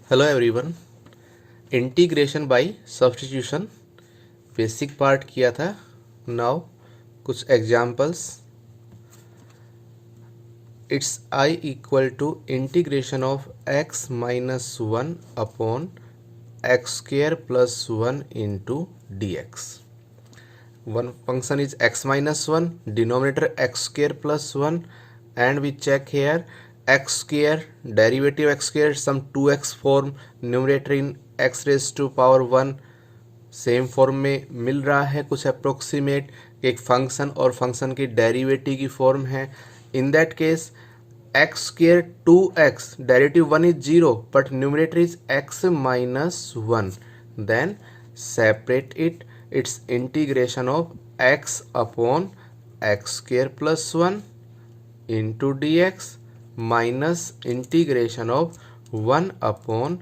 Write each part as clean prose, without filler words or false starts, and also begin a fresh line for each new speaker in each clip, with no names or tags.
Hello everyone. Integration by substitution basic part किया था। Now कुछ examples. It's I equal to integration of x minus one upon x square plus one into d x. One function is x minus 1, denominator x square plus 1, and we check here x square, derivative x square, some 2x form, numerator in x raised to power 1 same form में मिल रहा है। कुछ approximate एक function और function की derivative की form है। In that case x square 2x, derivative 1 is 0 but numerator is x minus 1, then separate it. Its integration of x upon x square plus 1 into dx minus integration of 1 upon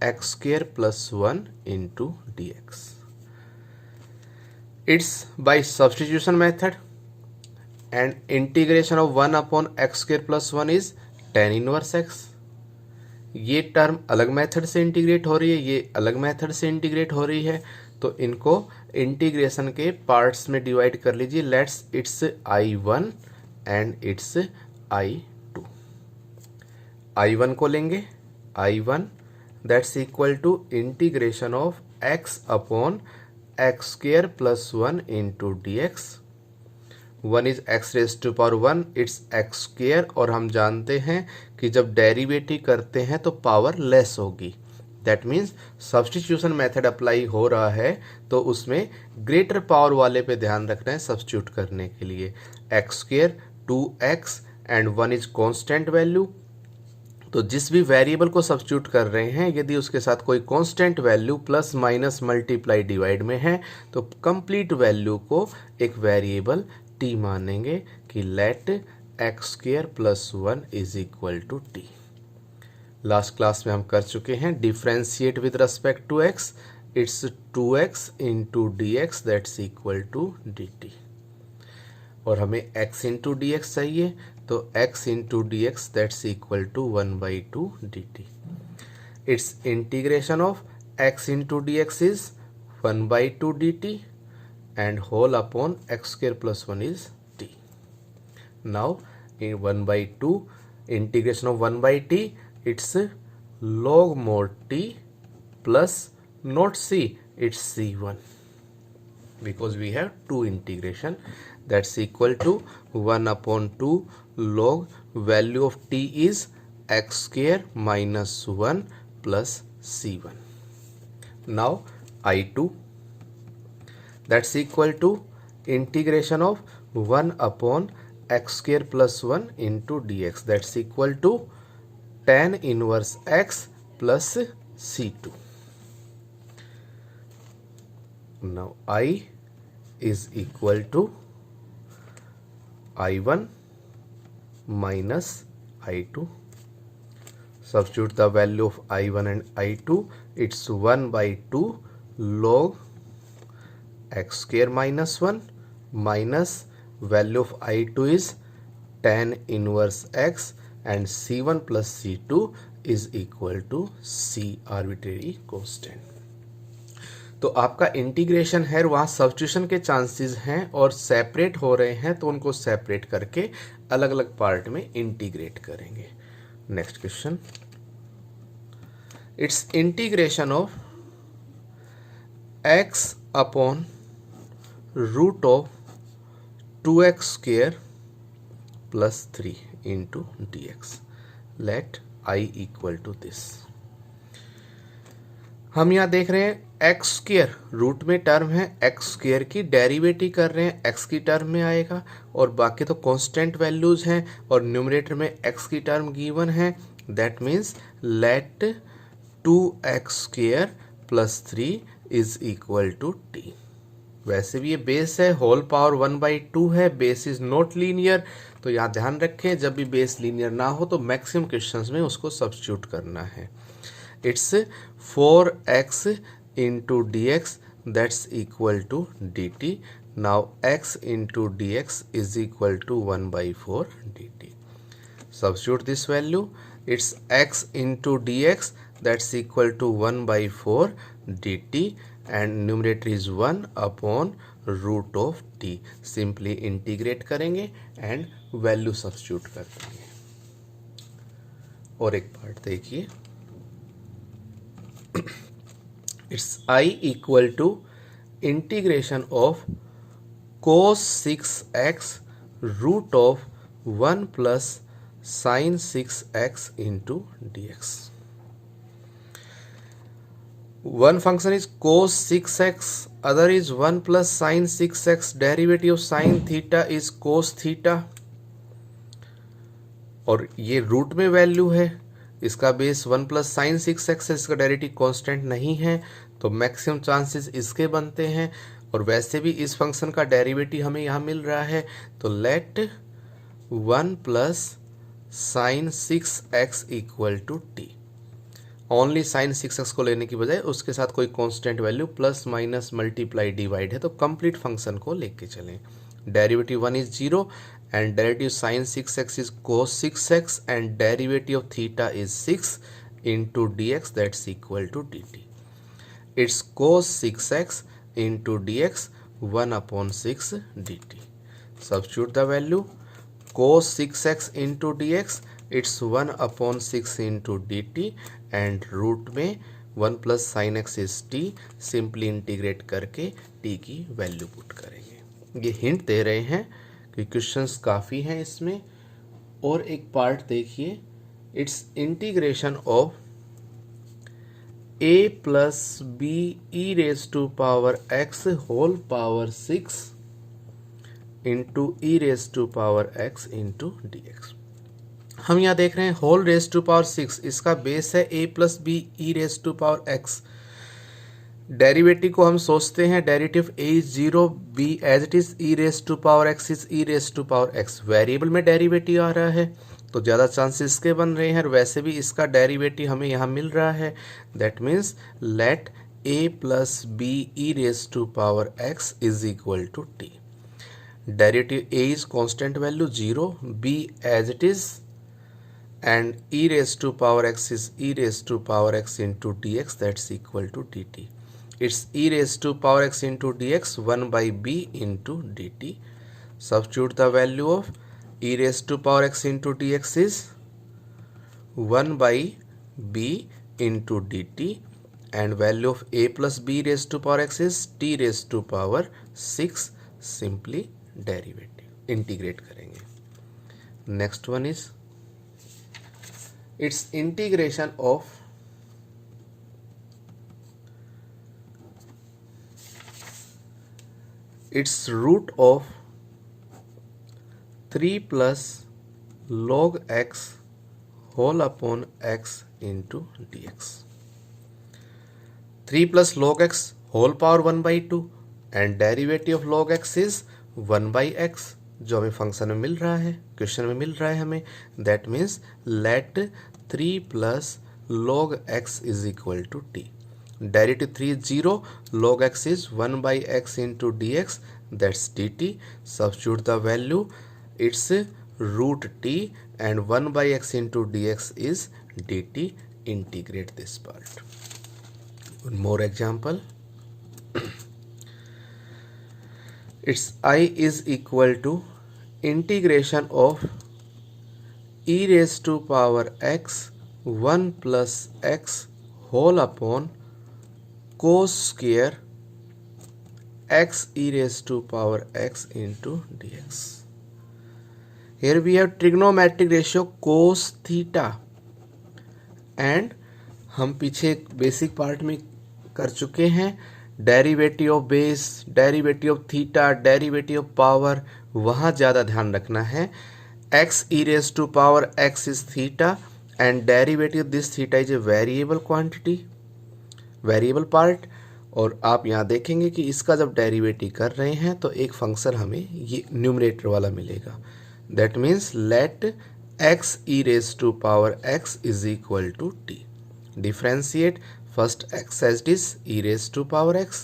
x square plus 1 into dx. It's by substitution method, and integration of 1 upon x square plus 1 is tan inverse x. ये term अलग method से integrate हो रही है, ये अलग method से integrate हो रही है, तो इनको इंटीग्रेशन के पार्ट्स में डिवाइड कर लीजिए। Let's it's I1 and it's I2। I1 को लेंगे, I1 that's equal to integration of x upon x square plus 1 into d x. 1 is x raise to power 1, it's x square, और हम जानते हैं कि जब डेरिवेटिव करते हैं तो पावर लेस होगी। That means substitution method apply हो रहा है तो उसमें ग्रेटर पावर वाले पे ध्यान रखना है सब्स्टिट्यूट करने के लिए। X square 2x and 1 is constant value, तो जिस भी वेरिएबल को सब्स्टिट्यूट कर रहे हैं यदि उसके साथ कोई constant value plus minus multiply divide में है तो कंप्लीट वैल्यू को एक वेरिएबल t मानेंगे कि let x square plus 1 is equal to t. Last class में हम कर चुके हैं differentiate with respect to x, it's 2x into d x that's equal to d t, और हमें x इंटू डी एक्स चाहिए तो x into d x that's equal to 1/2 d t. It's integration of x into d x is 1/2 d t and whole upon x square plus 1 is t. Now in 1/2 integration of 1/t, it's log mod t plus not c, it's c1, because we have two integration, that's equal to 1 upon 2 log value of t is x square minus 1 plus c1. Now I2, that's equal to integration of 1 upon x square plus 1 into dx, that's equal to tan inverse x plus c2. Now I is equal to I1 minus I2. Substitute the value of I1 and I2, it's 1/2 log x square minus 1 minus value of I2 is tan inverse x and c1 plus c2 is equal to c arbitrary constant। तो आपका integration है वहाँ substitution के chances हैं और separate हो रहे हैं तो उनको सेपरेट करके अलग अलग पार्ट में इंटीग्रेट करेंगे। Next question, it's integration of x upon root of 2x square plus 3 into dx, let I equal to this। हम यहाँ देख रहे हैं x स्क्वेयर रूट में टर्म है, x स्क्वेयर की डेरिवेटिव कर रहे हैं, x की टर्म में आएगा, और बाकी तो कांस्टेंट वैल्यूज हैं और न्यूमरेटर में x की टर्म गिवन है। That means let 2x square plus 3 is equal to t. वैसे भी ये बेस है, होल पावर 1/2 है, बेस इज नॉट लीनियर, तो यहाँ ध्यान रखें जब भी बेस लीनियर ना हो तो मैक्सिमम क्वेश्चंस में उसको सब्स्टिट्यूट करना है। It's 4x into d x that's equal to d t. Now x into d x is equal to 1/4 dt. Substitute this value, it's x into dx that's equal to 1/4 dt and numerator is 1 upon root of t. Simply integrate करेंगे and value substitute कर देंगे। और एक part देखिए, it's I equal to integration of cos 6x root of 1 plus sin 6x into dx. One function is cos 6x, other is 1 plus sin 6x. Derivative of sin theta is cos theta. और ये root में value है, इसका base 1 plus sine 6x है, इसका derivative constant नहीं है, तो मैक्सिमम चांसेस इसके बनते हैं। और वैसे भी इस फंक्शन का डेरिवेटिव हमें यहाँ मिल रहा है, तो let 1 plus sine 6x equal to t. Only sine 6x को लेने की बजाय उसके साथ कोई constant value plus minus multiply divide है, तो कंप्लीट फंक्शन को लेके चलें। Derivative 1 is 0 and derivative sine 6x is cos 6x and derivative of theta is 6 into dx that's equal to dt. It's cos 6x into dx 1 upon 6 dt. Substitute the value. Cos 6x into dx it's 1 upon 6 into dt and root में 1 plus sine x is T. Simply integrate करके t की value put करेंगे। ये hint दे रहे हैं कि questions काफ़ी हैं इसमें। और एक पार्ट देखिए, it's integration of a plus b e raise to power x whole power 6 into e raise to power x into d x. हम यहाँ देख रहे हैं होल रेज टू पावर 6, इसका बेस है a plus b e raise to power x। Derivative को हम सोचते हैं, derivative a is 0, b as it is e raise to power x is e raise to power x। Variable में derivative आ रहा है तो ज़्यादा चांसेस इसके बन रहे हैं, और वैसे भी इसका डेरिवेटिव हमें यहाँ मिल रहा है। That means let a plus b e raise to power x is equal to t. Derivative a is constant value 0, b as it is and e raised to power x is e raised to power x into dx that's equal to dt. It's e raised to power x into dx 1 by b into dt. Substitute the value of e raised to power x into dx is 1 by b into dt and value of a plus b raised to power x is t raised to power 6. Simply derivative integrate करेंगे। Next one is its integration of its root of 3 plus log x whole upon x into dx. 3 plus log x whole power 1 by 2 and derivative of log x is 1 by x, जो हमें function में मिल रहा है, question में मिल रहा है हमें। That means let 3 plus log x is equal to t. Derivative 3 is 0, log x is 1 by x into dx that's dt. Substitute the value, it's root t and 1 by x into dx is dt. Integrate this part. One more example. Its I is equal to integration of e raised to power x 1 plus x whole upon cos square x e raised to power x into dx. Here we have trigonometric ratio cos theta and हम पीछे basic part में कर चुके हैं। Derivative of base, derivative of theta, derivative of power, वहाँ ज़्यादा ध्यान रखना है। X e raise to power x is theta and derivative this theta is a variable quantity, variable part. और आप यहाँ देखेंगे कि इसका जब डेरिवेटिव कर रहे हैं तो एक फंक्शन हमें ये न्यूमरेटर वाला मिलेगा। That means let x e raise to power x is equal to t. Differentiate first x as it is e raised to power x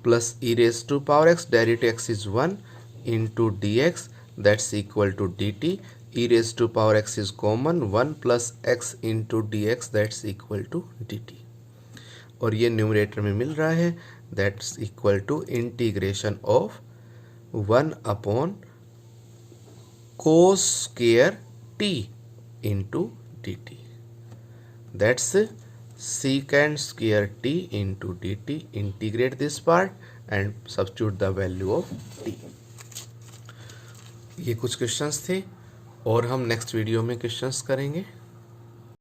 plus e raised to power x, derivative x is 1 into dx that's equal to dt. e raised to power x is common, 1 plus x into dx that's equal to dt, और ये numerator में मिल रहा है, that's equal to integration of 1 upon cos square t into dt, that's secant square t into dt. Integrate this part and substitute the value of t. ये कुछ questions थे और हम नेक्स्ट वीडियो में क्वेश्चंस करेंगे.